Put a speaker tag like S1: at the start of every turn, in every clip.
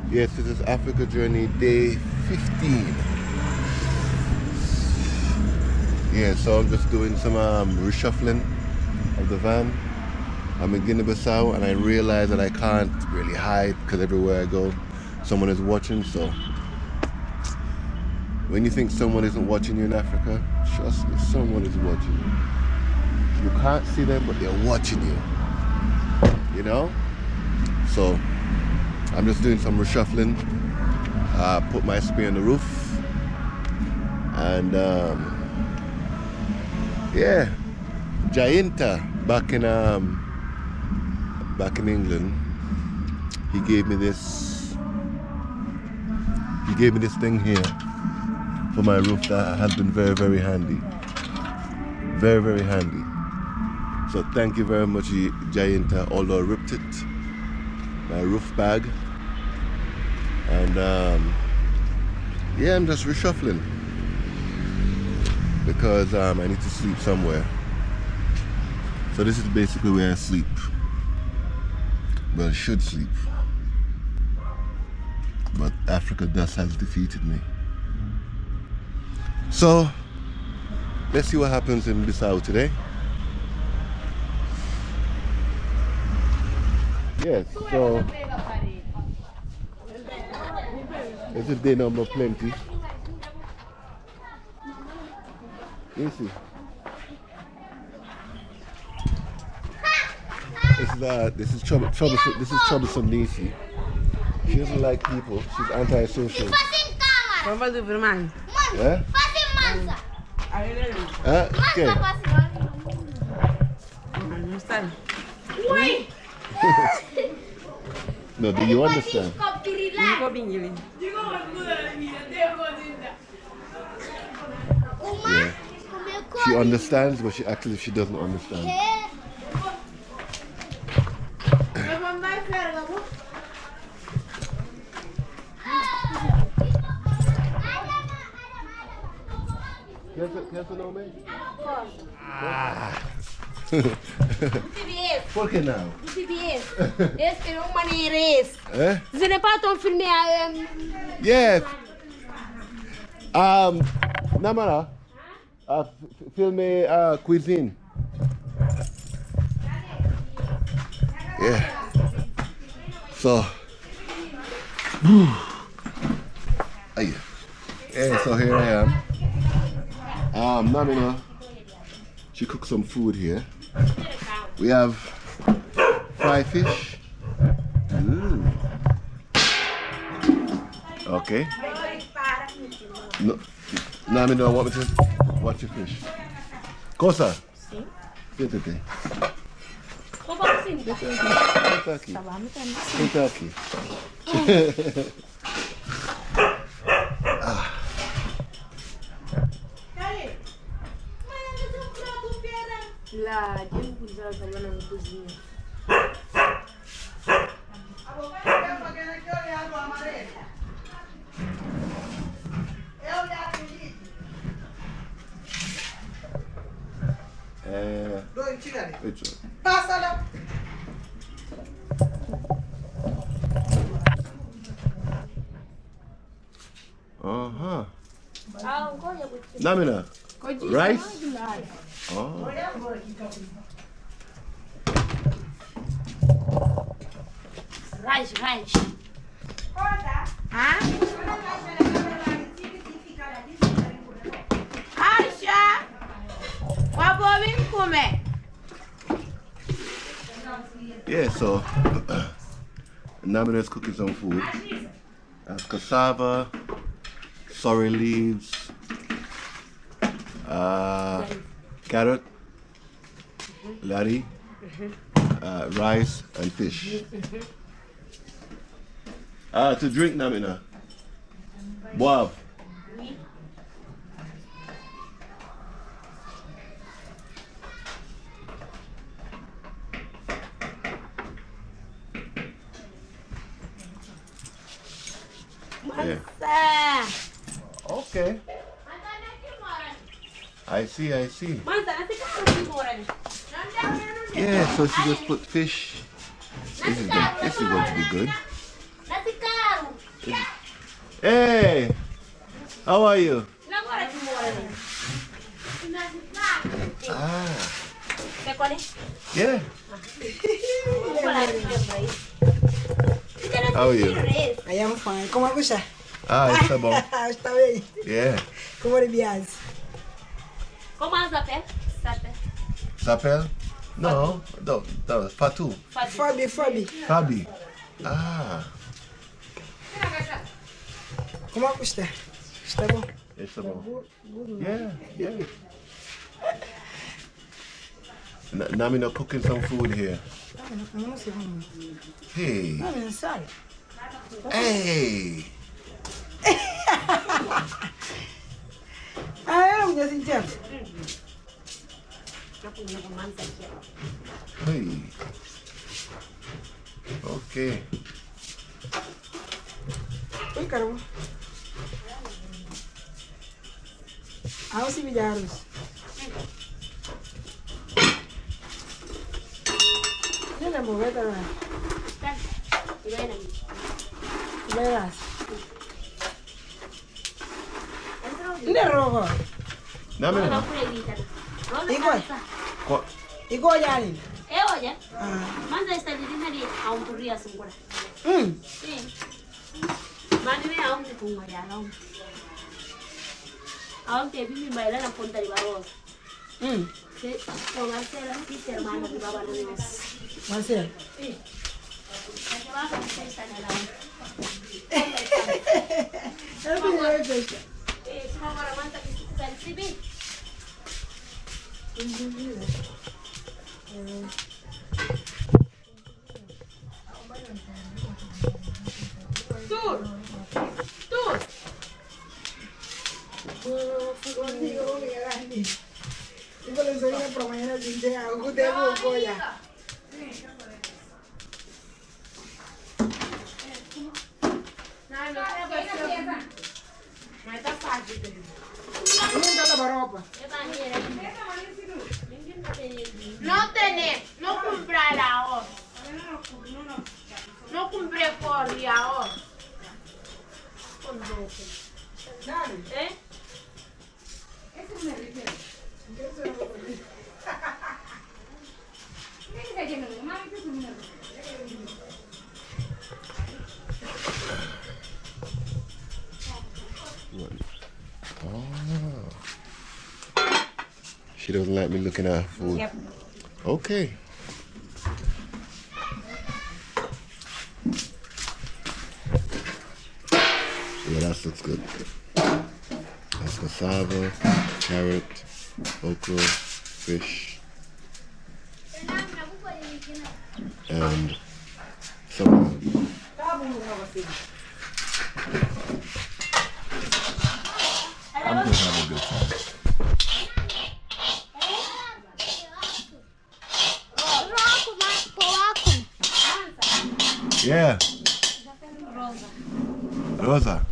S1: Yes, this is Africa Journey Day 15. Yeah, so I'm just doing some reshuffling of the van. I'm in Guinea-Bissau and I realize that I can't really hide because everywhere I go, someone is watching. So when you think someone isn't watching you in Africa, trust me, someone is watching you. You can't see them, but they're watching you. You know? So I'm just doing some reshuffling. Put my spray on the roof. And yeah, Jainta back in England, he gave me this thing here for my roof that has been very, very handy. Very, very handy. So thank you very much, Jainta, although I ripped it. My roof bag. And yeah, I'm just reshuffling because I need to sleep somewhere. So this is basically where I sleep. Well, should sleep. But Africa dust has defeated me. So let's see what happens in Bissau today. Yes, so it's a day number plenty. You see. This is troublesome Nisi. She doesn't like people. She's antisocial.
S2: Vamos do vermelho.
S1: Yeah? Okay.
S2: Não está.
S1: No, do you understand?
S2: Não bingi.
S1: Yeah. She understands, but she acts as if she doesn't understand. ¿Qué es tu nombre? ¿Por qué no?
S3: Est que não maneiras.
S1: Eh?
S3: Você não pode tão filmar.
S1: Yeah. Namara, filme cuisine. Yeah. So. Yeah, so here I am. Namina, she cooked some food here. We have fried fish. Okay. No, Namina, want me to watch your fish? Cosa?
S3: Sim.
S1: Siéntate.
S3: Como assim?
S1: Senta aqui. Senta aqui.
S3: Lá, tem que usar também na cozinha.
S2: Passa lá.
S1: Namina, rice? Oh.
S3: Rice.
S2: Hã? Acha? What will we comer?
S1: Yeah, so Namina's cooking some food. That's cassava, sorry leaves, carrot, lari, rice, and fish. To drink, Namina. Boab. Yeah. Okay. I see. Yeah, so she just put fish. This is going to be good. Hey, how are you? Ah, yeah. How are you?
S4: I am fine. ¿Cómo escucha?
S1: Ah, está bom.
S4: Está bem.
S1: Yeah.
S4: ¿Cómo le vias?
S3: Como as a pé? Sabe?
S1: S'appelle? No, no, Fatou.
S4: Fabi.
S1: Fabi. Ah,
S4: Como escucha? Está bom.
S1: está bom. Yeah, yeah. Now me not cooking some food here.
S4: Não sei como.
S1: Hey,
S4: Não sabe.
S1: hey.
S4: Ah, era mulher sem tempo.
S1: Hey. Okay.
S4: Oi, caramba. Ah, os milhares. Não é amor, vai dar. Verás. Não é rogo.
S1: Now me
S3: Não,
S1: know.
S3: por aí, cara.
S4: Igual. Igual já ali.
S3: Olha,
S4: Ah.
S3: manda esta dirina ali a um porria assim agora. Sim. Manda me a um de punga já, não. A um teve me bailar na ponta de barroso. Se com a cera que se hermana de baba nos.
S4: Mas é.
S3: Sim. Que vai acontecer esta nela.
S4: É bem, deixa.
S3: Se não agora manda que se percebe.
S4: Igual eu sou para amanhã de dia, eu devo apoiar. Não dá lavar roupa.
S2: No tenés, no comprar ahora. No compré por ahora. ¿Eh?
S1: She doesn't like me looking at her food.
S2: Yep.
S1: Okay. Yeah, that looks good. That's cassava, carrot, okra, fish, and some. I'm gonna have a good time. Yeah. Rosa.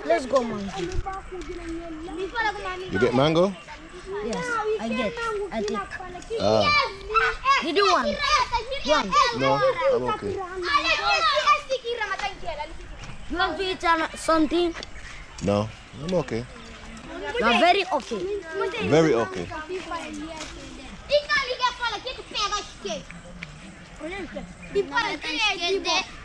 S5: Let's go, man.
S1: You get mango?
S5: Yes, I get. I take.
S1: Ah.
S5: Did you want? One.
S1: No, I'm okay.
S5: You want to eat something?
S1: No, I'm okay.
S5: You're very okay.
S1: Very okay.
S6: Ika liga fala que tu pega a esquerda. Olha, tipo, olha, quem é de